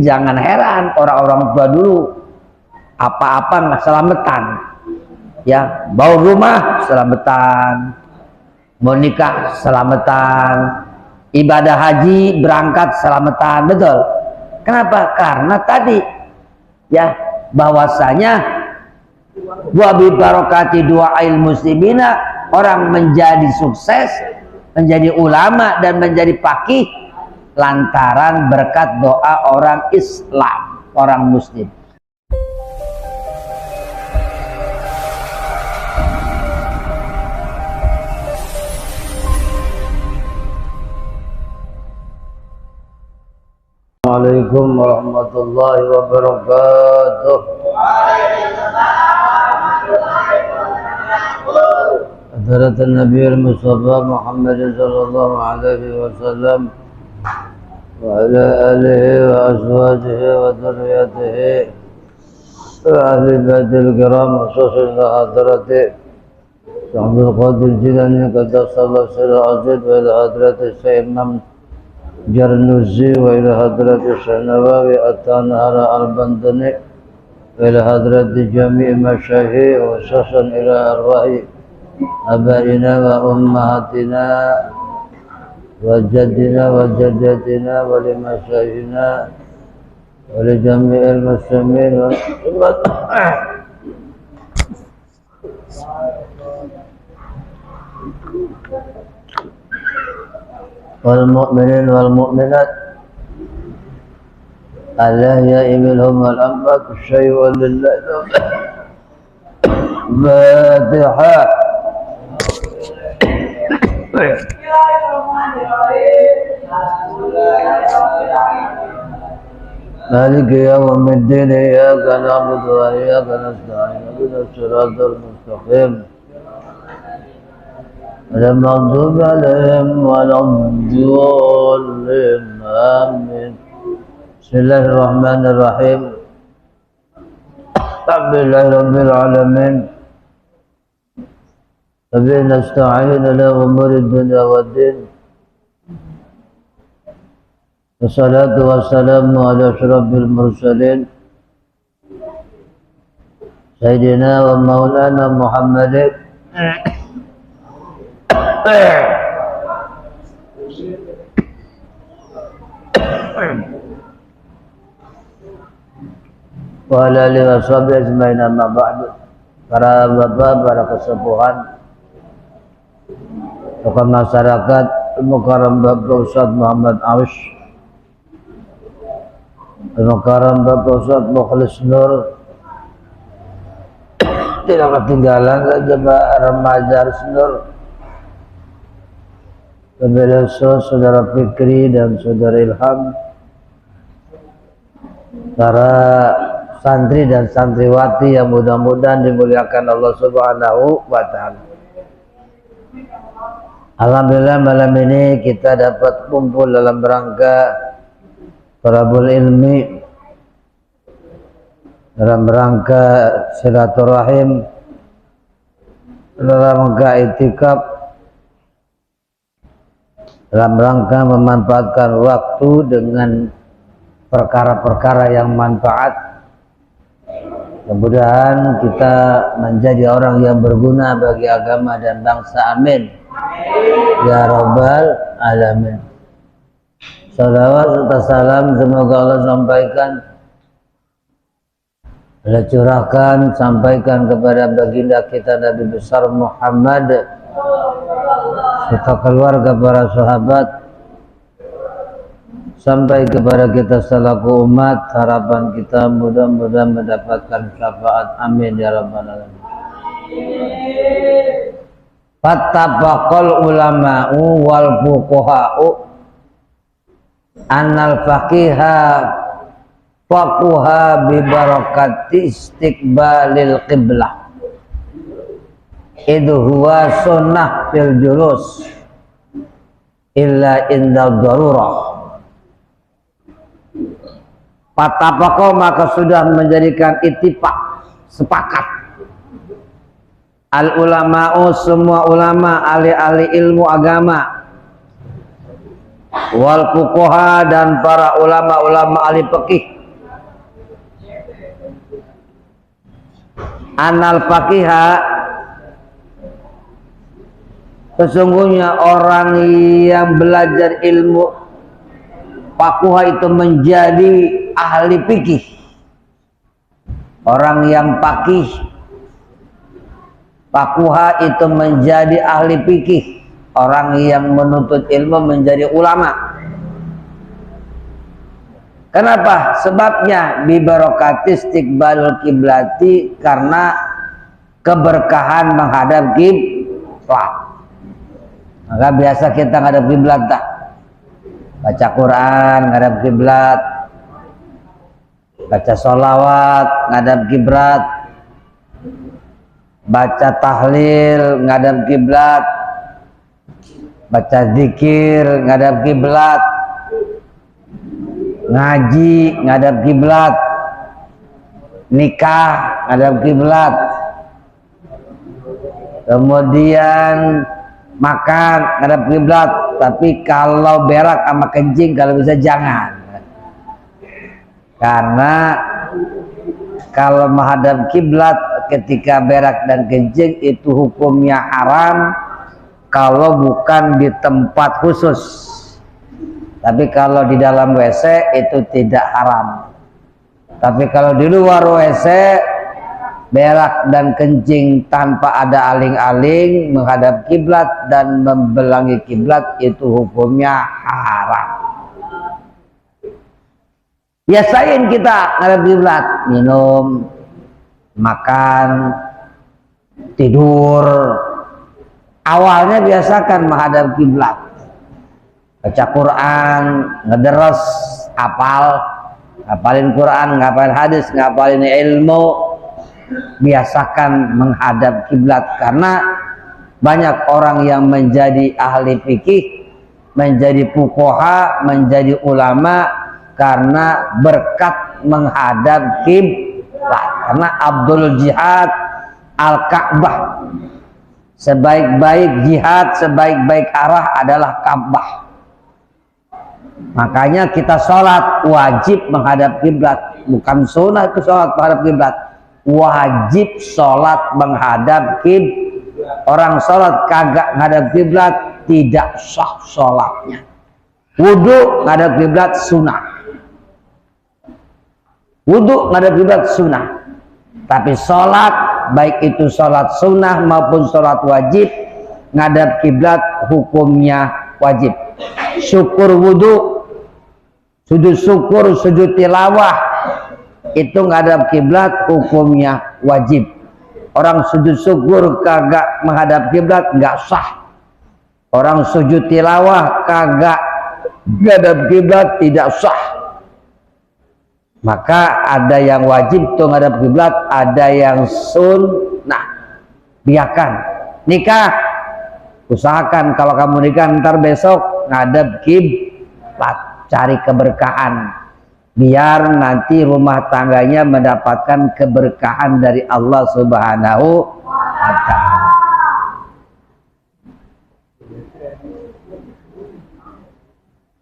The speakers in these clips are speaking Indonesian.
jangan heran orang-orang tua dulu apa-apa nggak selamatan, ya, bawa rumah selamatan, mau nikah selamatan, ibadah haji berangkat selamatan, betul. Kenapa? Karena tadi ya bahwasanya wa bi barakati du'ail muslimina, orang menjadi sukses, menjadi ulama dan menjadi faqih lantaran berkat doa orang Islam, orang muslim. Assalamualaikum warahmatullahi wabarakatuh. Hadirat Nabi Mustafa Muhammad sallallahu alaihi wasallam wa ala alihi wa azwajihi wa dhurriyyatihi wa ahli baitil kiram, khususnya hadirati Abdul Qadir Jilani qaddasallahu sirrahu azid, wa ila hadrati Sayyid Imam Jarnuzi, wa ila hadrati Syanawawi At-Tanara Al-Bandani, wa ila hadrati jami'i masyayikh, wa khususan ila arwahi abaina wa ummahatina wa jaddina wa jaddatina wa li masyayikhina wa li jami'il muslimin wal mu'minin wal mu'minat al-ahya'i minhum wal amwat syai'un lillahi Fatihah. مالك يوم الدين إياك نعبد وإياك نستعين اهدنا الصراط المستقيم غير المغضوب عليهم ولا الضالين آمين. بسم الله الرحمن الرحيم. الحمد لله رب العالمين وبه نستعين على أمور الدنيا والدين والصلاة والسلام على أشرف المرسلين سيدنا ومولانا محمد wa ala alihi wa sahbihi ajma'in, amma ba'du. Para bapak, para kesepuhan, tokoh masyarakat, Mukarram Bapak Ustadz Muhammad Awis, Mukarram Bapak Ustadz Mukhlis Nur, tidak ketinggalan jemaah remaja Nur, saudara Fikri dan saudara Ilham, para santri dan santriwati yang mudah-mudahan dimuliakan Allah Subhanahu wa ta'ala. Alhamdulillah malam ini kita dapat kumpul dalam rangka thalabul ilmi, dalam rangka silaturahim, dalam rangka itikaf, dalam rangka memanfaatkan waktu dengan perkara-perkara yang manfaat. Mudah-mudahan kita menjadi orang yang berguna bagi agama dan bangsa. Amin ya rabbal alamin. Salawat serta salam semoga Allah sampaikan, Allah curahkan, sampaikan kepada baginda kita Nabi besar Muhammad serta keluarga, para sahabat, sampai kepada kita selaku umat. Harapan kita mudah-mudahan mendapatkan syafaat. Amin ya rabbal alamin. Fattafaqal ulama'u wal fuqaha'u annal faqiha faquha bi barakati istiqbalil qiblah idh huwa sunnah fil julus illa inda darurah. Fattafaqal, maka sudah menjadikan ittifaq, sepakat, al ulama'u, semua ulama, ahli-ahli ilmu agama, wal fuqaha dan para ulama-ulama ahli fikih. Anal faqiha, sesungguhnya orang yang belajar ilmu faquha itu menjadi ahli fikih. Orang yang faqih faquha itu menjadi ahli fikih. Orang yang menuntut ilmu menjadi ulama. Kenapa? Sebabnya bi barakati istiqbalul kiblati, karena keberkahan menghadap kiblat. Maka biasa kita ngadap kiblat tak? Baca Quran ngadap kiblat, baca sholawat ngadap kiblat, baca tahlil ngadap kiblat, baca zikir ngadap kiblat, ngaji ngadap kiblat, nikah ngadap kiblat, kemudian makan ngadap kiblat. Tapi kalau berak sama kencing kalau bisa jangan, karena kalau menghadap kiblat ketika berak dan kencing itu hukumnya haram kalau bukan di tempat khusus. Tapi kalau di dalam WC itu tidak haram. Tapi kalau di luar WC berak dan kencing tanpa ada aling-aling menghadap kiblat dan membelangi kiblat itu hukumnya haram. Biasain kita ngadap kiblat, minum, makan, tidur. Awalnya biasakan menghadap kiblat. Baca Quran, ngederes, ngapalin Quran, ngapalin hadis, ngapalin ilmu. Biasakan menghadap kiblat, karena banyak orang yang menjadi ahli fikih, menjadi fuqaha, menjadi ulama karena berkat menghadap kiblat. Karena Abdul Jihad Al-Ka'bah, sebaik-baik jihad, sebaik-baik arah adalah Ka'bah. Makanya kita sholat wajib menghadap kiblat, bukan sunnah itu sholat menghadap kiblat. Wajib sholat menghadap kiblat. Orang sholat kagak menghadap kiblat tidak sah sholatnya. Wudhu menghadap kiblat sunnah. Wudhu menghadap kiblat sunnah. Tapi sholat, baik itu sholat sunnah maupun sholat wajib, menghadap kiblat hukumnya wajib. Syukur wudhu, sujud syukur, sujud tilawah, itu ngadap kiblat hukumnya wajib. Orang sujud syukur kagak menghadap kiblat nggak sah. Orang sujud tilawah kagak menghadap kiblat tidak sah. Maka ada yang wajib tuh ngadap kiblat, ada yang sunnah. Biarkan. Nikah, usahakan kalau kamu nikah ntar besok ngadap kiblat, cari keberkahan. Biar nanti rumah tangganya mendapatkan keberkahan dari Allah Subhanahu wa ta'ala.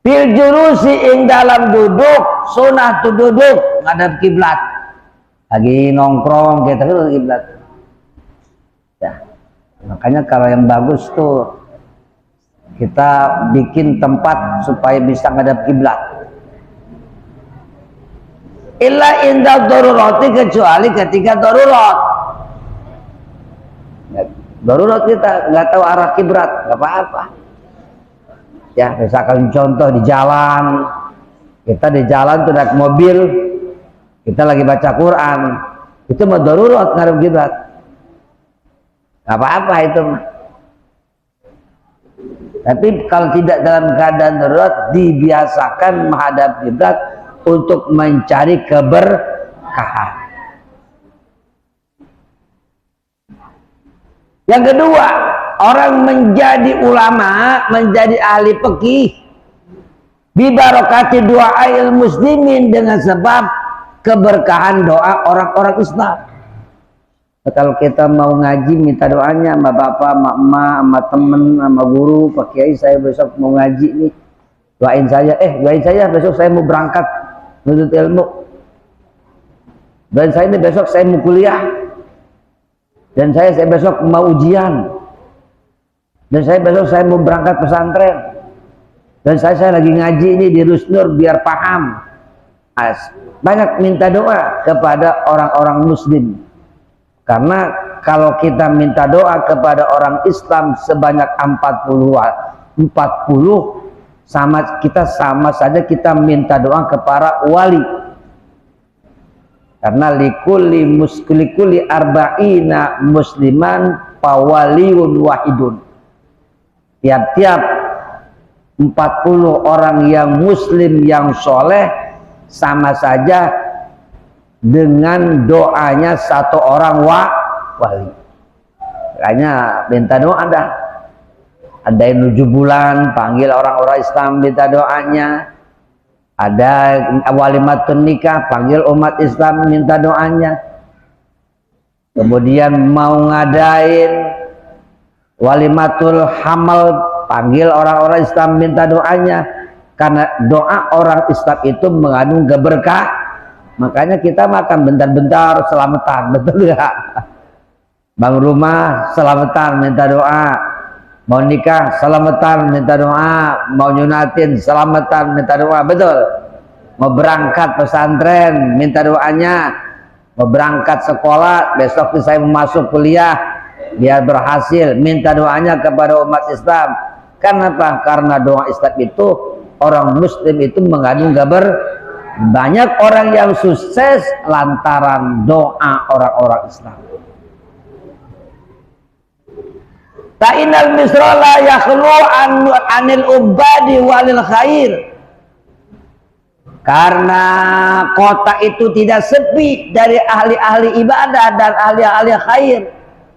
Fil jurusi ing dalam duduk, sunah tu duduk ngadap kiblat. Lagi nongkrong kita ke kiblat. Ya. Makanya kalau yang bagus tuh kita bikin tempat supaya bisa ngadap kiblat. Illa indah darurati, kecuali ketika darurat. Darurat kita nggak tahu arah kiblat, nggak apa-apa. Ya, misalkan contoh di jalan, kita di jalan tuh naik mobil, kita lagi baca Quran, itu mah darurat ngadep kiblat, nggak apa-apa itu. Tapi kalau tidak dalam keadaan darurat, dibiasakan menghadap kiblat untuk mencari keberkahan. Yang kedua, orang menjadi ulama, menjadi ahli fikih bi barakati du'ail muslimin, dengan sebab keberkahan doa orang-orang Islam. Kalau kita mau ngaji minta doanya sama bapak, sama emak, sama temen, sama guru, Pak Kiai saya besok mau ngaji nih, doain saya besok saya mau berangkat menuntut ilmu, dan saya ini besok saya mau kuliah, dan saya besok mau ujian, dan saya besok saya mau berangkat pesantren, dan saya lagi ngaji ini di Rusnur biar paham. Banyak minta doa kepada orang-orang muslim, karena kalau kita minta doa kepada orang Islam sebanyak 40 sama saja kita minta doa kepada wali, karena likuli arba'ina musliman fawaliun wahidun. Tiap-tiap 40 orang yang muslim yang soleh sama saja dengan doanya satu orang wali. Makanya minta doa dah. Ada yang 7 bulan panggil orang-orang Islam minta doanya. Ada walimatun nikah panggil umat Islam minta doanya. Kemudian mau ngadain walimatul hamal panggil orang-orang Islam minta doanya. Karena doa orang Islam itu mengandung keberkah. Makanya kita makan bentar-bentar selamatan, betul ya? Bang rumah selamatan minta doa, mau nikah selamatan minta doa, mau nyunatin selamatan minta doa, betul? Mau berangkat pesantren minta doanya, mau berangkat sekolah besok saya mau masuk kuliah biar berhasil minta doanya kepada umat Islam. Kenapa? Karena doa Islam itu orang muslim itu mengandung kabar. Banyak orang yang sukses lantaran doa orang-orang Islam. Ta'inal misra la yakhlu anil ubadi walil khair. Karena kota itu tidak sepi dari ahli-ahli ibadah dan ahli-ahli khair.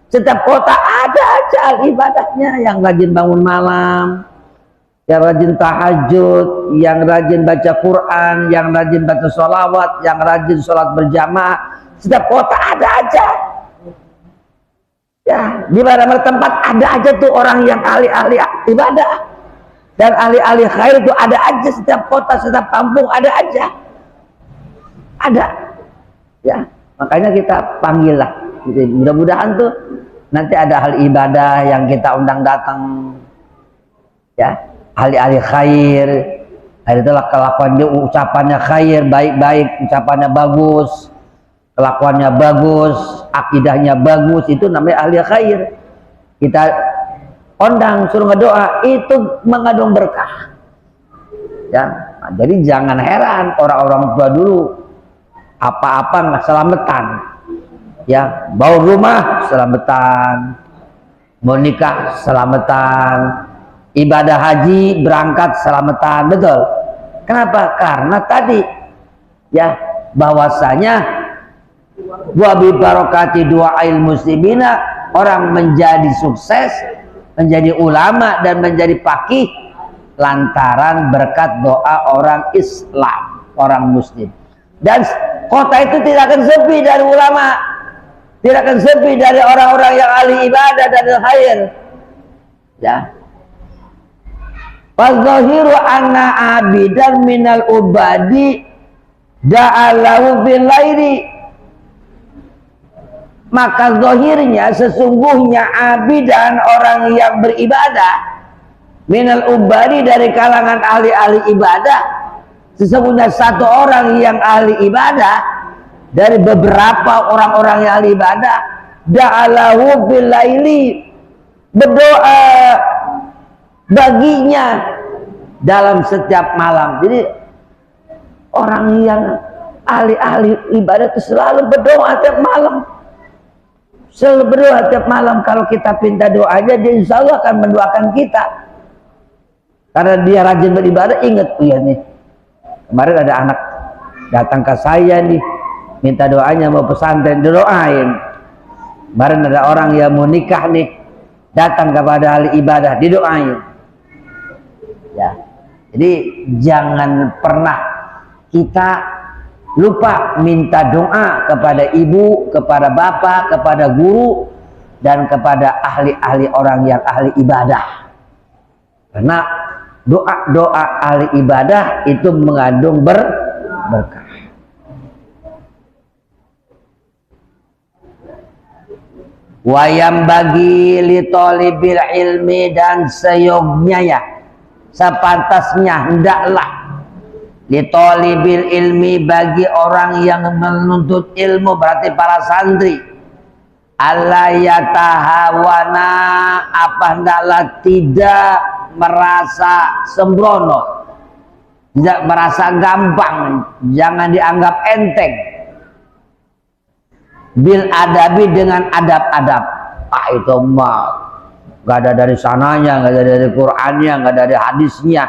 Setiap kota ada aja ahli ibadahnya, yang rajin bangun malam, yang rajin tahajud, yang rajin baca Quran, yang rajin baca sholawat, yang rajin sholat berjamaah. Setiap kota ada aja. Ya, di mana-mana tempat ada aja tuh orang yang ahli-ahli ibadah dan ahli-ahli khair itu ada aja. Setiap kota, setiap kampung ada aja. Ada. Ya, makanya kita panggil lah. Mudah-mudahan tuh nanti ada ahli ibadah yang kita undang datang. Ya. Ahli-ahli khair, itulah kelakuannya, ucapannya khair, baik-baik, ucapannya bagus, kelakuannya bagus, akidahnya bagus, itu namanya ahli khair. Kita undang, suruh ngedoa, itu mengandung berkah. Ya, nah, jadi jangan heran orang-orang tua dulu apa-apa nggak selamatan. Ya, bangun rumah selamatan, mau nikah selamatan, ibadah haji berangkat selamatan, betul. Kenapa? Karena tadi ya bahwasanya wa bi barakati du'ail muslimina, orang menjadi sukses, menjadi ulama dan menjadi faqih lantaran berkat doa orang Islam, orang muslim. Dan kota itu tidak akan sepi dari ulama, tidak akan sepi dari orang-orang yang ahli ibadah dan khair. Ya. Fazahiru anna abidan minal ubadi da'alahu bil laili. Maka zahirnya sesungguhnya abidan orang yang beribadah minal ubadi dari kalangan ahli-ahli ibadah, sesungguhnya satu orang yang ahli ibadah dari beberapa orang-orang yang ahli ibadah, da'alahu bil laili, berdoa baginya dalam setiap malam. Jadi orang yang ahli-ahli ibadah itu selalu berdoa tiap malam, selalu berdoa tiap malam. Kalau kita pinta doa aja, dia insya Allah akan mendoakan kita, karena dia rajin beribadah. Ingat, ya nih, kemarin ada anak datang ke saya nih, minta doanya mau pesantren, didoain. Kemarin ada orang yang mau nikah nih, datang kepada ahli ibadah, didoain. Ya, jadi jangan pernah kita lupa minta doa kepada ibu, kepada bapak, kepada guru, dan kepada ahli-ahli orang yang ahli ibadah. Karena Doa-doa ahli ibadah itu mengandung berkah. Wayam bagi li tolibil ilmi, dan seyognya ya, sepantasnya hendaklah li tolibil ilmi, bagi orang yang menuntut ilmu, berarti para santri, alla yatahawana, apa hendaklah tidak merasa sembrono, tidak merasa gampang, jangan dianggap enteng. Bil adabi, dengan adab-adab. Itu mah gak ada dari sananya, gak ada dari Qur'annya, gak ada dari hadisnya.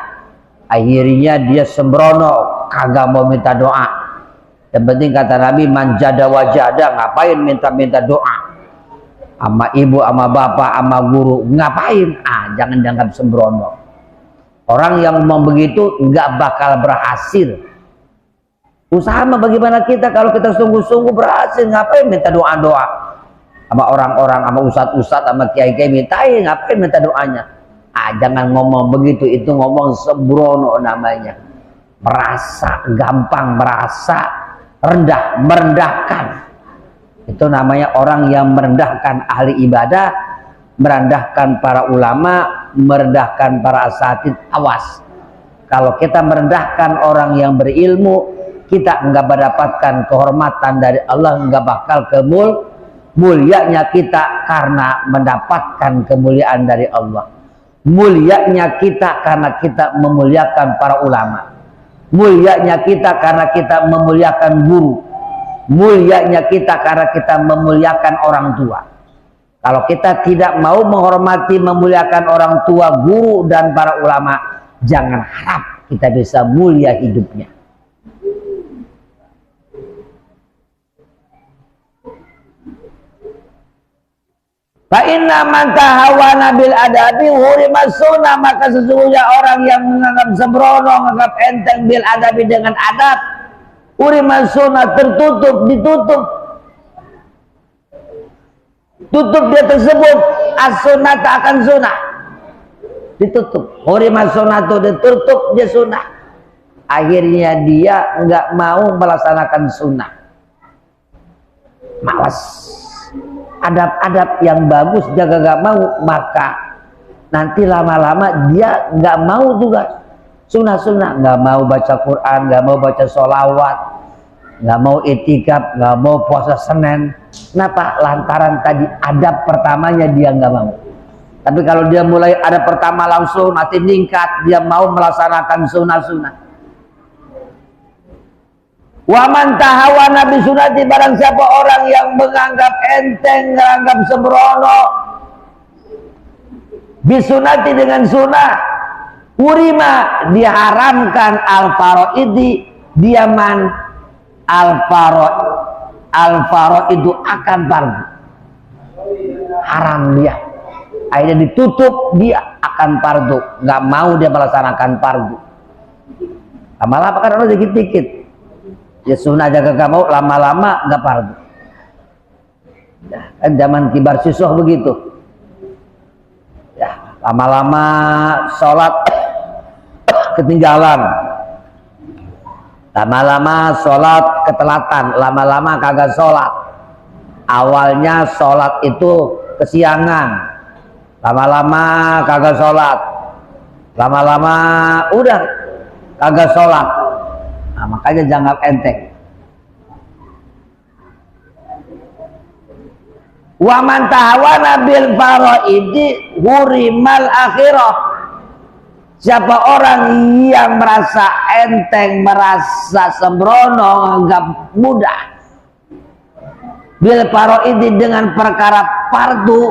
Akhirnya dia sembrono, kagak mau minta doa. Yang penting kata Nabi, manjada wajada, ngapain minta-minta doa sama ibu, sama bapak, sama guru, ngapain? Jangan dianggap sembrono. Orang yang ngomong begitu nggak bakal berhasil. Usaha mah bagaimana kita, kalau kita sungguh-sungguh berhasil, ngapain minta doa-doa sama orang-orang, sama ustadz-ustadz, sama kiai-kiai, mintain, ngapain minta doanya? Jangan ngomong begitu, itu ngomong sembrono namanya. Merasa gampang, merasa rendah, merendahkan. Itu namanya orang yang merendahkan ahli ibadah, merendahkan para ulama, merendahkan para asatid. Awas, kalau kita merendahkan orang yang berilmu, kita enggak mendapatkan kehormatan dari Allah, enggak bakal mulianya kita karena mendapatkan kemuliaan dari Allah. Mulianya kita karena kita memuliakan para ulama. Mulianya kita karena kita memuliakan guru. Mulianya kita karena kita memuliakan orang tua. Kalau kita tidak mau menghormati, memuliakan orang tua, guru, dan para ulama, jangan harap kita bisa mulia hidupnya. Fa inna man tahawana bil adabi hurima sunnah, maka sesungguhnya orang yang menganggap sembrono, menganggap enteng bil adabi, dengan adab, hurima sunnah, tertutup, ditutup. Tutup dia tersebut, as-sunnah tak akan sunnah. Ditutup. Hurima sunnah itu ditutup, dia sunnah. Akhirnya dia enggak mau melaksanakan sunnah. Malas. Adab-adab yang bagus dia gak mau, maka nanti lama-lama dia nggak mau juga sunnah-sunnah, nggak mau baca Quran, nggak mau baca sholawat, nggak mau itikaf, nggak mau puasa Senin. Kenapa? Lantaran tadi adab pertamanya dia nggak mau. Tapi kalau dia mulai adab pertama langsung nanti meningkat, dia mau melaksanakan sunnah-sunnah. Wa man tahawana bi sunnati, barang siapa orang yang menganggap enteng, menganggap sembrono bi sunnati, dengan sunnah, urima, diharamkan al-faraidi, diaman al-faraidu akan fardu. Haram dia. Akhirnya ditutup, dia akan fardu, nggak mau dia melaksanakan fardu. Lama-lama kan orang dikit-dikit. Ya sunnah aja gak mau, lama-lama nggak fardu. Ya, kan zaman kibar siswa begitu. Ya, lama-lama sholat ketinggalan, lama-lama sholat ketelatan, lama-lama kagak sholat. Awalnya sholat itu kesiangan, lama-lama kagak sholat, lama-lama udah kagak sholat. Nah, makanya jangan enteng. Wa man tahawana bil faraidi hurimal akhirah. Siapa orang yang merasa enteng, merasa sembrono, anggap mudah bil faraidi, dengan perkara fardu,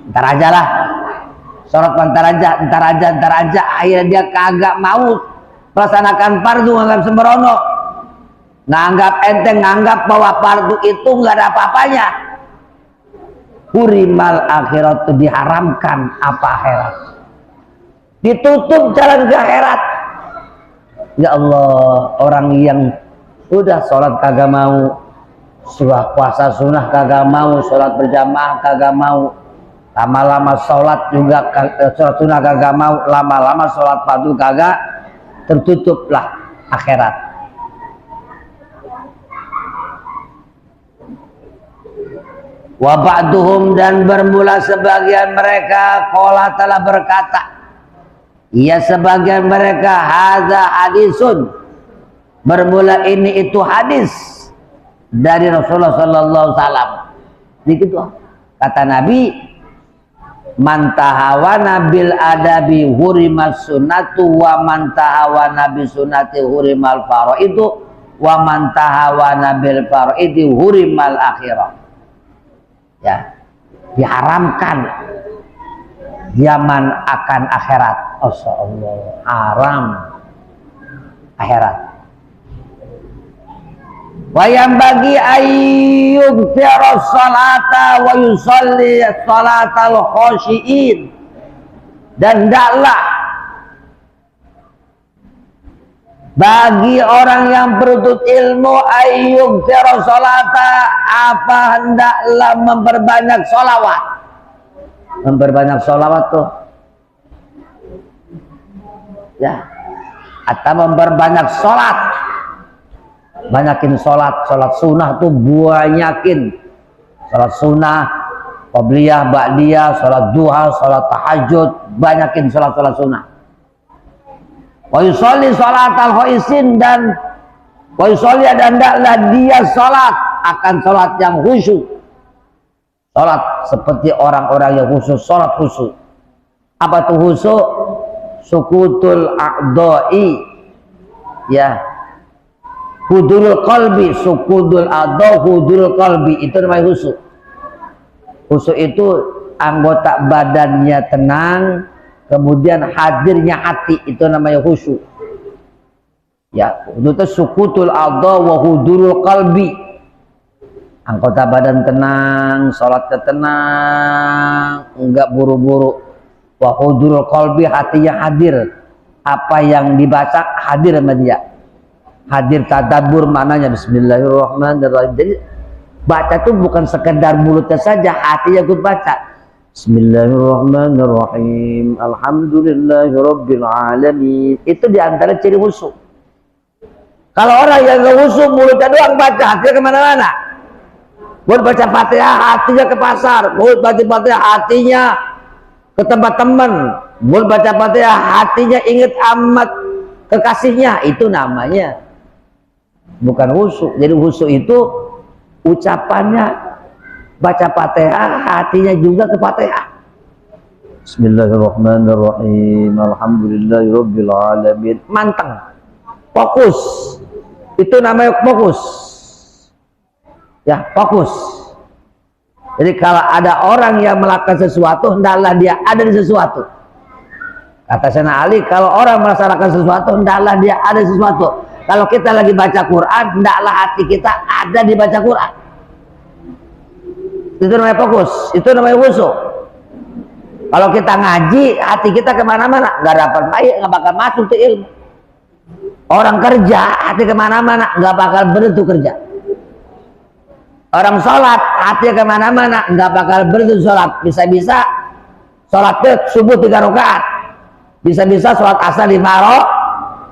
ntar aja lah, sholat ntar aja, akhirnya dia kagak mau melaksanakan fardu, nganggap sembrono, nganggap enteng, nganggap bahwa fardu itu nggak ada apa-apanya. Hurimal akhirat, itu diharamkan apa akhirat, ditutup jalan ke akhirat. Ya Allah, orang yang udah sholat kagak mau, puasa sunnah kagak mau, sholat berjamaah kagak mau, Lama-lama sholat juga, sholat sunnah kagak mau, lama-lama sholat fardu kagak, tertutuplah akhirat. Wa ba'duhum, dan bermula sebagian mereka, qala telah berkata, ya sebagian mereka, hadza hadisun, bermula ini itu hadis dari Rasulullah sallallahu alaihi wasallam. Begitu kata Nabi, man tahawana bil adabi hurimas sunnatu wa man tahawana bi sunnati hurimal faraidu wa man tahawana bil faraidi hurimal akhirah. Ya, diharamkan zaman akan akhirat. Allah, haram akhirat. Wa yang bagi ayyub tiras salata wa yusalli salatal khoshiin, dan hendaklah bagi orang yang berutut ilmu ayyub tiras salata, apa hendaklah memperbanyak sholawat. Memperbanyak sholawat tuh ya, atau memperbanyak sholat. Banyakin sholat, sholat sunnah tuh banyakin. Sholat sunnah, qabliyah, ba'diyah, sholat duha, sholat tahajud, banyakin sholat-sholat sunnah. Wa yusolli sholat al-khaisin, dan wa yusolli, dan hendaklah dia sholat akan sholat yang khusyuk. Sholat seperti orang-orang yang khusyuk, sholat khusyuk. Apa tuh khusyuk? Sukutul a'dha'i, ya, hudurul qalbi, sukudul a'dha, hudurul qalbi, itu namanya khusyuk. Khusyuk itu anggota badannya tenang, kemudian hadirnya hati, itu namanya khusyuk. Ya, itu sukutul a'dha wa hudurul qalbi, anggota badan tenang, sholatnya tenang, enggak buru-buru. Wa hudurul qalbi, hatinya hadir, apa yang dibaca hadir sama dia. Hadir tadabbur, maknanya bismillahirrahmanirrahim. Jadi baca itu bukan sekedar mulutnya saja, hatinya ikut baca. Bismillahirrahmanirrahim, alhamdulillahirabbil alamin. Itu diantara ciri khusyuk. Kalau orang yang gak khusyuk, mulutnya doang baca, hatinya kemana-mana. Buat baca Fatihah, hatinya ke pasar. Buat baca Fatihah, hatinya ke tempat teman. Buat baca Fatihah, hatinya ingat amat kekasihnya. Itu namanya bukan khusyuk. Jadi khusyuk itu ucapannya baca Fatihah, hatinya juga ke Fatihah. Bismillahirrahmanirrahim, alhamdulillahirabbil alamin. Manteng, fokus. Itu namanya fokus. Ya, fokus. Jadi kalau ada orang yang melakukan sesuatu, hendaklah dia ada di sesuatu. Kata Sayyidina Ali, kalau orang melaksanakan sesuatu, hendaklah dia ada di sesuatu. Kalau kita lagi baca Quran, hendaklah hati kita ada di baca Quran. Itu namanya fokus, itu namanya khusyuk. Kalau kita ngaji, hati kita kemana-mana, nggak dapat baik, nggak bakal masuk tuh ilmu. Orang kerja, hati kemana-mana, nggak bakal berhenti kerja. Orang sholat, hati kemana-mana, nggak bakal berhenti sholat. Bisa-bisa sholatnya subuh 3 rakaat, bisa-bisa sholat asar 5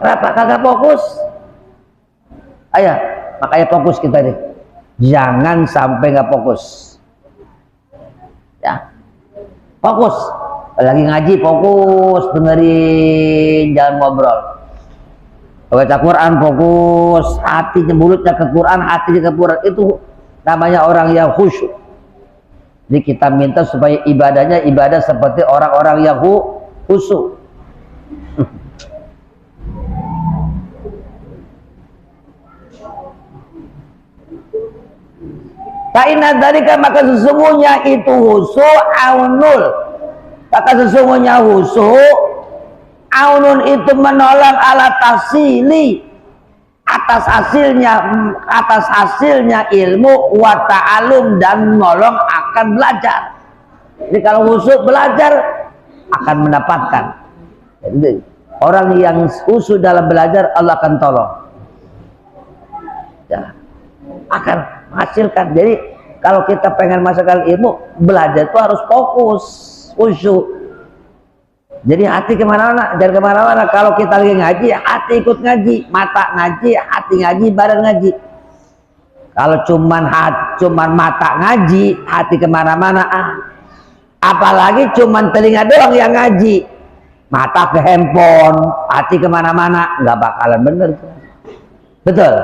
rakaat, kagak fokus. Ayo, makanya fokus kita nih, jangan sampai nggak fokus. Ya, fokus. Lagi ngaji fokus, dengerin, jangan ngobrol. Baca Quran fokus, hatinya, mulutnya ke Quran, hatinya ke Quran. Itu namanya orang yang khusyuk. Jadi kita minta supaya ibadahnya ibadah seperti orang-orang yang khusyuk. Ta'inat dalika, maka sesungguhnya itu khusyuk aunul. Maka sesungguhnya khusyuk aunun, itu menolong ala tasili, atas hasilnya ilmu, wa ta'alum, dan menolong akan belajar. Jadi kalau khusyuk belajar akan mendapatkan. Jadi orang yang khusyuk dalam belajar, Allah akan tolong. Ya, akan menghasilkan. Jadi Kalau kita pengen masukkan ilmu, belajar itu harus fokus, khusyuk. Jadi hati kemana-mana, jangan kemana-mana. Kalau kita lagi ngaji, hati ikut ngaji, mata ngaji, hati ngaji, badan ngaji. Kalau cuman mata ngaji, hati kemana-mana. Apalagi cuman telinga doang yang ngaji, mata ke handphone, hati kemana-mana, nggak bakalan bener. Betul?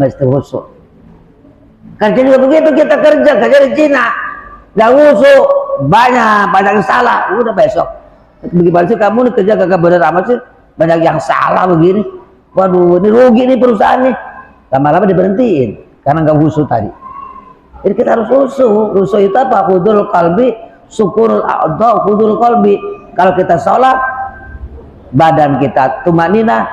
Mesti khusyuk. Kerja juga begitu, kita kerja di Cina, nggak khusyuk, banyak yang salah. Udah besok, bagaimana sih kamu nih kerja kagak bener amat sih? Banyak yang salah begini. Waduh, ini rugi nih perusahaan nih. Lama-lama diberhentiin karena nggak khusyuk tadi. Jadi kita harus khusyuk. Khusyuk itu apa? Hudul qalbi, syukurul a'dha, hudul qalbi. Kalau kita sholat, badan kita tumanina,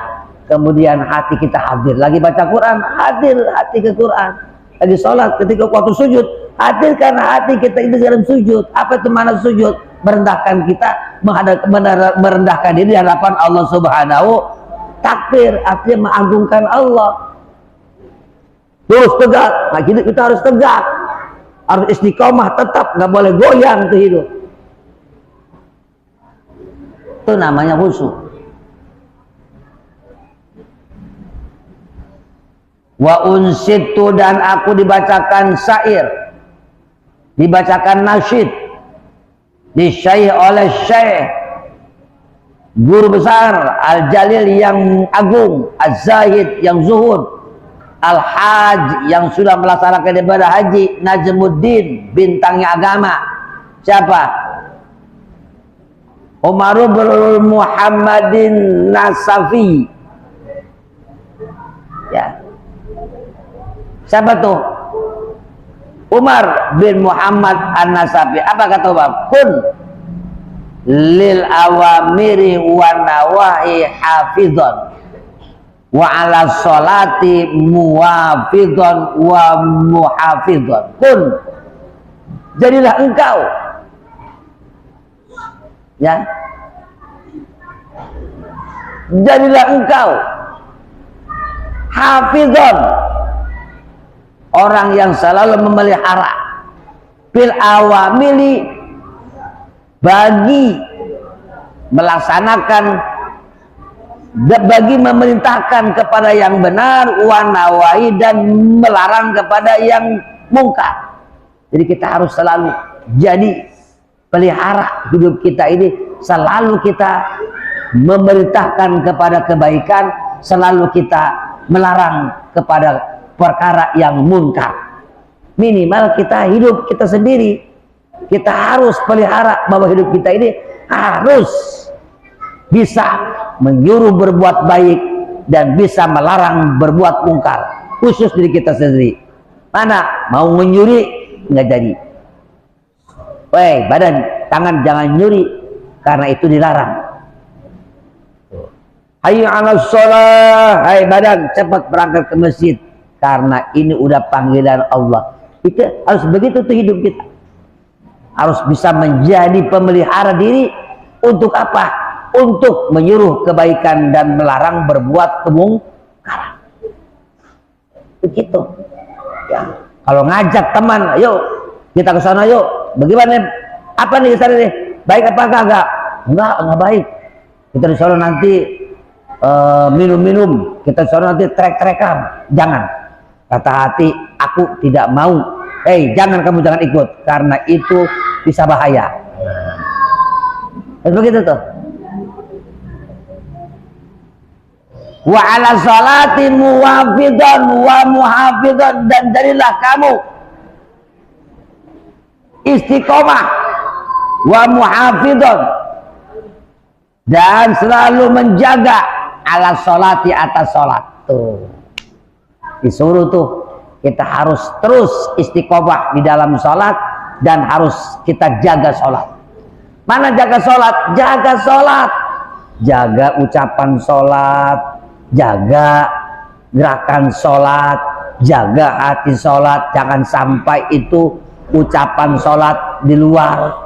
kemudian hati kita hadir. Lagi baca Quran, hadir hati ke Quran. Lagi sholat, ketika waktu sujud, hadir karena hati kita itu dalam sujud. Apa itu mana sujud? Merendahkan kita, merendahkan diri di hadapan Allah Subhanahu. Takbir artinya mengagungkan Allah. Terus tegak, nah kita harus tegak, harus istiqomah tetap, nggak boleh goyang tuh hidup. Itu namanya khusyuk. Wa unsitu, dan aku dibacakan syair, dibacakan nasyid, disyaih oleh syekh guru besar Al-Jalil yang agung, Az-Zahid yang zuhud, Al-Haj yang sudah melaksanakan ibadah haji, Najmuddin bintangnya agama. Siapa? Umar bin Muhammadin Nasafi. Ya. Siapa tuh? Umar bin Muhammad An-Nasafi. Apa kata Umar? Kun lil awamiri wa nawahi hafidhon wa ala sholati muwafidhon wa muhafidhon. Kun, jadilah engkau, ya, jadilah engkau hafidhon, orang yang selalu memelihara, bil awamili, bagi melaksanakan, bagi memerintahkan kepada yang benar, wanawai, dan melarang kepada yang mungkar. Jadi kita harus selalu jadi pelihara hidup kita ini, selalu kita memerintahkan kepada kebaikan, selalu kita melarang kepada perkara yang munkar. Minimal kita hidup kita sendiri, kita harus pelihara bahwa hidup kita ini harus bisa menyuruh berbuat baik dan bisa melarang berbuat mungkar, khusus diri kita sendiri. Mana mau menyuri nggak jadi. Woi badan, tangan jangan nyuri karena itu dilarang. Hayya 'alas shalah, hai badan cepat berangkat ke masjid karena ini udah panggilan Allah. Itu harus begitu tuh hidup kita. Harus bisa menjadi pemelihara diri untuk apa? Untuk menyuruh kebaikan dan melarang berbuat kemungkaran. Begitu. Ya. Kalau ngajak teman, yuk kita ke sana yuk. Bagaimana? Apa nih sana nih? Baik apa kagak? Enggak baik. Kita di sana nanti minum-minum, kita di sana nanti trek-trekan. Jangan. Kata hati, aku tidak mau. Jangan, kamu jangan ikut karena itu bisa bahaya. Begitu tuh. Wa ala salati muwafidhan wa muhafidhan, dan jadilah kamu istiqomah, wa muhafidhan, dan selalu menjaga ala salati, atas salat. Tuh disuruh tuh kita harus terus istiqomah di dalam salat dan harus kita jaga salat. Mana jaga salat? Jaga salat, jaga ucapan salat, jaga gerakan sholat, jaga hati sholat. Jangan sampai itu ucapan sholat di luar,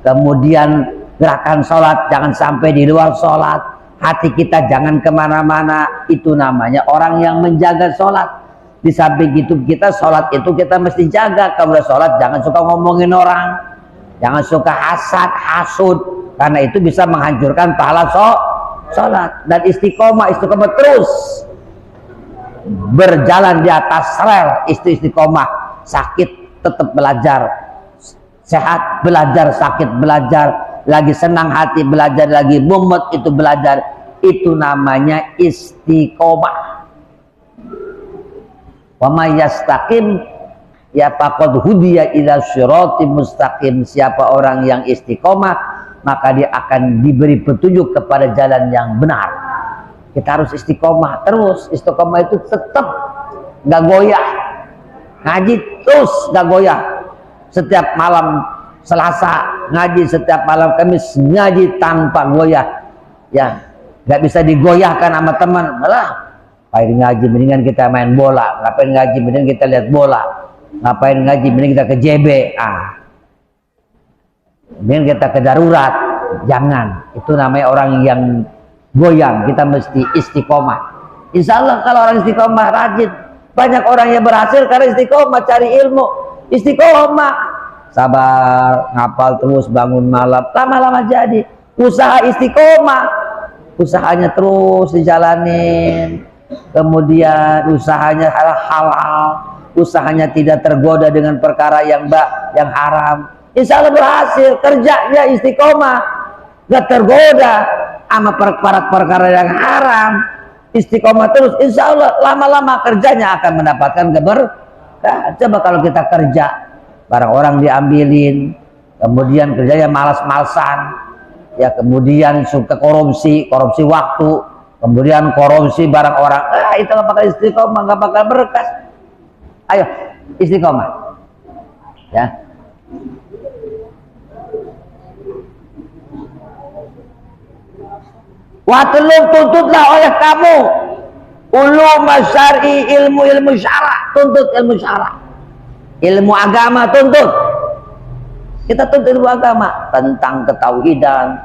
kemudian gerakan sholat jangan sampai di luar sholat. Hati kita jangan kemana-mana. Itu namanya orang yang menjaga sholat. Di samping itu kita sholat itu kita mesti jaga. Kalau udah sholat jangan suka ngomongin orang, jangan suka hasad, hasud, karena itu bisa menghancurkan pahala sholat. Dan istiqomah terus berjalan di atas rel, istiqomah. Sakit tetap belajar, sehat belajar, sakit belajar, lagi senang hati belajar, lagi mumet itu belajar. Itu namanya istiqomah. Wa may yastaqim ya faqad hudiya ila siratim mustaqim. Siapa orang yang istiqomah, maka dia akan diberi petunjuk kepada jalan yang benar. Kita harus istiqomah terus. Istiqomah itu tetap nggak goyah. Ngaji terus nggak goyah. Setiap malam Selasa ngaji, setiap malam Kamis ngaji tanpa goyah. Ya, nggak bisa digoyahkan sama teman. Malah ngapain ngaji, mendingan kita main bola. Ngapain ngaji, mendingan kita lihat bola. Ngapain ngaji, mendingan kita ke JB. Mendingan kita ke darurat. Jangan, itu namanya orang yang goyang. Kita mesti istiqomah. Insya Allah kalau orang istiqomah rajin. Banyak orang yang berhasil karena istiqomah, cari ilmu. Istiqomah, sabar, ngapal terus, bangun malam, lama-lama jadi. Usaha istiqomah, usahanya terus dijalanin. Kemudian usahanya halal, usahanya tidak tergoda dengan perkara yang haram. Insya Allah berhasil. Kerjanya istiqomah, gak tergoda sama perkara yang haram. Istiqomah terus, insya Allah lama-lama kerjanya akan mendapatkan keberkahan. Coba kalau kita kerja, barang orang diambilin, kemudian kerjanya malas-malasan, ya kemudian suka korupsi waktu, kemudian korupsi barang orang, itu gak bakal istiqomah, gak bakal berkas. Ayo istiqomah, ya. Watlub, tuntutlah oleh kamu ulum syar'i, ilmu syara', tuntut ilmu syara', ilmu agama tuntut. Kita tuntut ilmu agama tentang ketauhidan,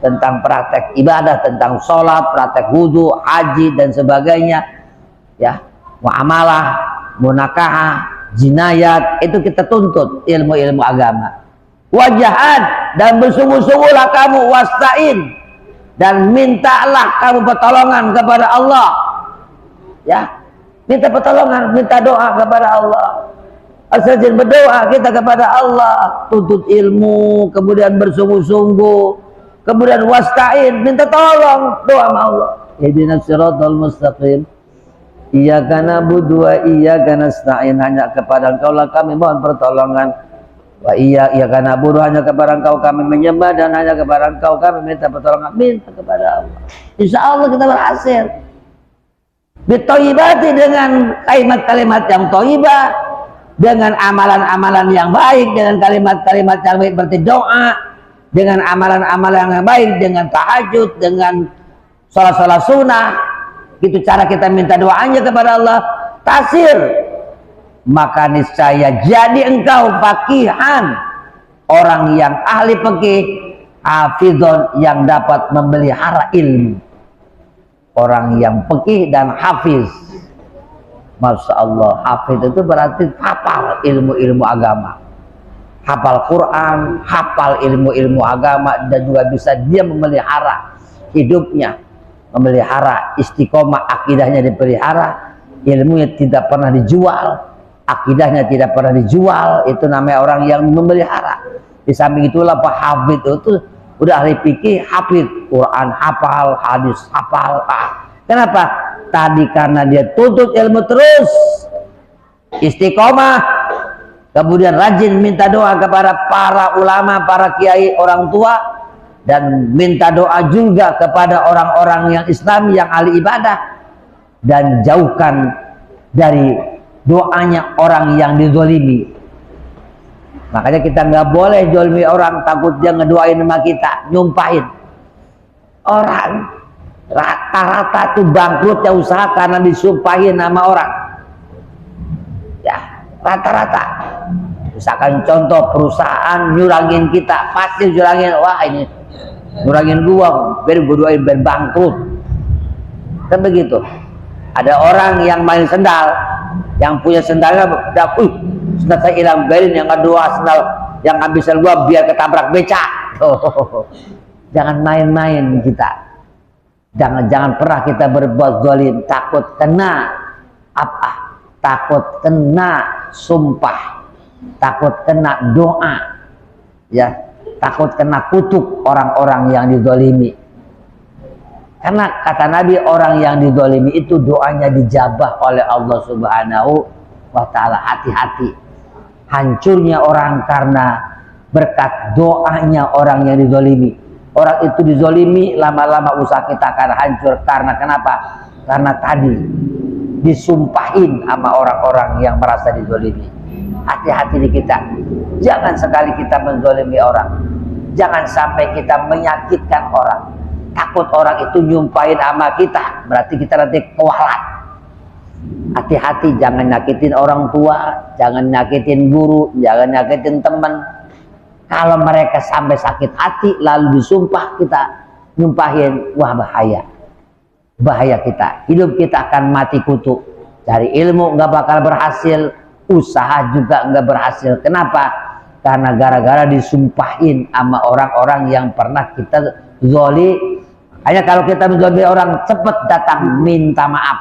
tentang praktek ibadah, tentang sholat, praktek wudhu, haji dan sebagainya, ya, muamalah, munakahah, jinayat, itu kita tuntut ilmu agama. Wajahad, dan bersungguh-sungguhlah kamu, wasta'in, dan mintalah kamu pertolongan kepada Allah, ya, minta pertolongan, minta doa kepada Allah. Asal berdoa kita kepada Allah, tuntut ilmu, kemudian bersungguh-sungguh, kemudian wasta'in, minta tolong, doa sama Allah. Ihdinas siratal mustaqim, iyyaka na'budu wa iyyaka nasta'in, hanya kepada Engkau lah kami mohon pertolongan. Wa iyyaka na'budu, hanya kepada Engkau kami menyembah, dan hanya kepada Engkau kami minta pertolongan, minta kepada Allah. Insya Allah kita berhasil. Bithoibati, dengan kalimat-kalimat yang thoibah, dengan amalan-amalan yang baik, dengan kalimat-kalimat yang baik berarti doa, dengan amalan-amalan yang baik, dengan tahajud, dengan sholat-sholat sunnah. Itu cara kita minta doanya kepada Allah. Tasir, maka niscaya jadi engkau faqihan, orang yang ahli fikih, hafizon, yang dapat memelihara ilmu. Orang yang fikih dan hafiz. Masya Allah, hafiz itu berarti hafal ilmu-ilmu agama, hafal Quran, hafal ilmu-ilmu agama, dan juga bisa dia memelihara hidupnya, memelihara istiqomah, akidahnya dipelihara, ilmunya tidak pernah dijual, akidahnya tidak pernah dijual. Itu namanya orang yang memelihara. Di samping itulah Pak Hafid itu udah ahli fikih, hafid Quran, hafal hadis, hafal. Kenapa? Tadi karena dia tuntut ilmu terus, istiqomah, kemudian rajin minta doa kepada para ulama, para kiai, orang tua, dan minta doa juga kepada orang-orang yang Islam, yang ahli ibadah, dan jauhkan dari doanya orang yang dizolimi. Makanya kita nggak boleh zolimi orang, takut dia ngedoain sama kita, nyumpahin orang. Rata-rata tuh bangkrutnya usaha karena disumpahin sama orang, ya, rata-rata. Misalkan contoh perusahaan nyurangin kita, pasti nyurangin, wah ini nyurangin gua, biar gua doain biar bangkrut, kan begitu. Ada orang yang main sendal, Yang punya sendalnya, sendal saya hilang, berin. Yang kedua sendal yang habis gua biar ketabrak becak. Jangan main-main kita. Jangan pernah kita berbuat zalim, takut kena apa? Takut kena sumpah, takut kena doa, ya, takut kena kutuk orang-orang yang dizalimi. Karena kata Nabi, orang yang dizalimi itu doanya dijabah oleh Allah Subhanahu wa Ta'ala. Hati-hati, hancurnya orang karena berkat doanya orang yang dizalimi. Orang itu dizalimi, lama-lama usaha kita akan hancur. Karena kenapa? Karena tadi disumpahin sama orang-orang yang merasa dizalimi. Hati-hati di kita, jangan sekali kita menzalimi orang, jangan sampai kita menyakitkan orang. Takut orang itu nyumpahin sama kita, berarti kita nanti kewalat. Hati-hati, jangan nyakitin orang tua, jangan nyakitin guru, jangan nyakitin teman. Kalau mereka sampai sakit hati lalu disumpah kita nyumpahin, wah bahaya. Bahaya kita, hidup kita akan mati kutu. Cari ilmu nggak bakal berhasil, usaha juga nggak berhasil. Kenapa? Karena gara-gara disumpahin sama orang-orang yang pernah kita zalim. Hanya kalau kita menzalimi orang, cepat datang minta maaf.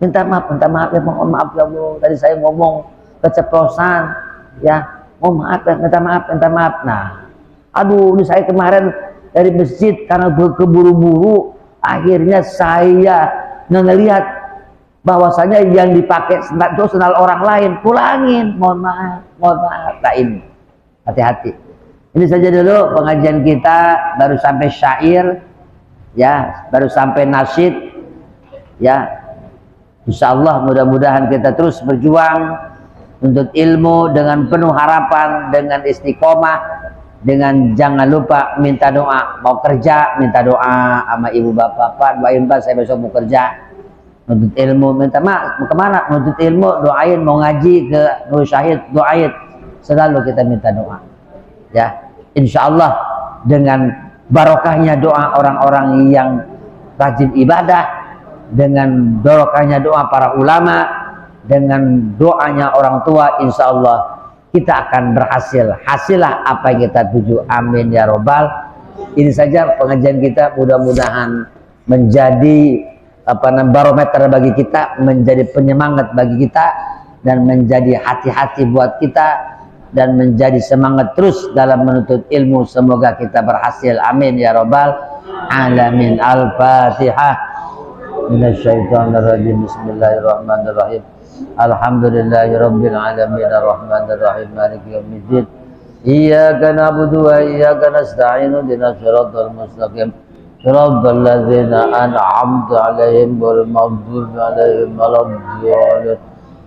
Minta maaf ya, mohon maaf ya Allah. Tadi saya ngomong keceplosan, ya, mohon maaf ya, minta maaf. Nah, aduh, ini saya kemarin dari masjid karena keburu-buru, akhirnya saya ngelihat bahwasanya yang dipakai itu sendal orang lain, pulangin, mohon maaf. Nah, ini hati-hati. Ini saja dulu pengajian kita, baru sampai syair, ya, baru sampai nasyid, ya. Insya Allah mudah-mudahan kita terus berjuang untuk ilmu dengan penuh harapan, dengan istiqomah, dengan jangan lupa minta doa. Mau kerja minta doa sama ibu bapak, Pak doain Pak saya besok mau kerja. Nuntut ilmu minta maaf, mau kemana? Nuntut ilmu, doain. Mau ngaji ke Nur Syahid, doain. Selalu kita minta doa, ya. Insya Allah dengan barokahnya doa orang-orang yang rajin ibadah, dengan barokahnya doa para ulama, dengan doanya orang tua, insya Allah kita akan berhasil. Hasillah apa yang kita tuju. Amin ya robbal. Ini saja pengajian kita, mudah-mudahan menjadi barometer bagi kita, menjadi penyemangat bagi kita, dan menjadi hati-hati buat kita, dan menjadi semangat terus dalam menuntut ilmu. Semoga kita berhasil. Amin ya robbal alamin. Al-Fatihah. Minasyaitonirrajim. Bismillahirrahmanirrahim. Alhamdulillahirabbil alamin arrahmanirrahim maliki yaumiddin. Iyyaka na'budu wa iyyaka nasta'in ihdinas siratal mustaqim siratal ladzina an'amta 'alaihim ghairil maghdubi 'alaihim waladdallin.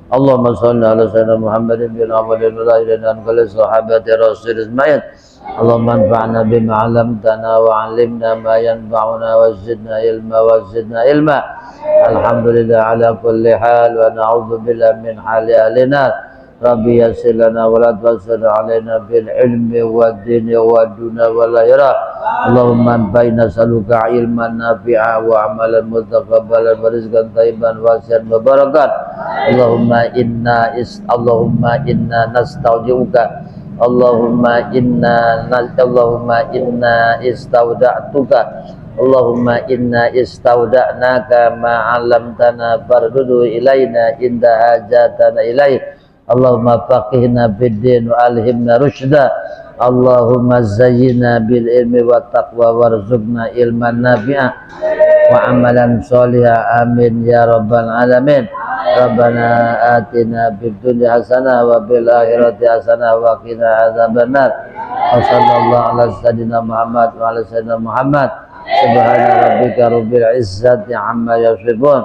Allahumma shalli ala sayyidina Muhammadin bin awwalil akhirin an kulli sahabati rasul ismail. Allahumma anfa'na bima 'allamtana wa 'allimna ma yanfa'una wa zidna ilma. Alhamdulillah ala kulli hal wa na'udzu billahi min hali ahlina. Rabbi yassir lana wa la tu'assir alaina bil ilmi wad dini wad dunya wal akhirah. Allahumma anfa'na nas'aluka ilman nafi'a wa amalan mutaqabbalan wa rizqan thayyiban wasi'an mubarakan. Allahumma inna nastaudi'uka. Allahumma inna istauda'tuka. Allahumma inna istauda'naka ma 'allamtana fardudu ilaina inda hajatana ilaih. Allahumma faqihna fid din wa alhimna rusyda. Allahumma zayyina bil ilmi wat taqwa warzuqna ilman nafi'a wa amalan sholiha. Amin ya rabbal alamin. Rabbana atina fid dunya hasanah wa fil akhirati hasanah wa qina adzabannar. Wa sallallahu ala sayyidina Muhammad wa ala sayyidina Muhammad. Subhana rabbika rabbil izzati amma yasifun.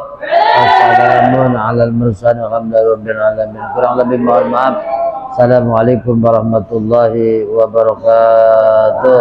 Wassalamun alal mursalin walhamdulillahi rabbil alamin. Kurang lebih mohon maaf. Assalamualaikum warahmatullahi wabarakatuh.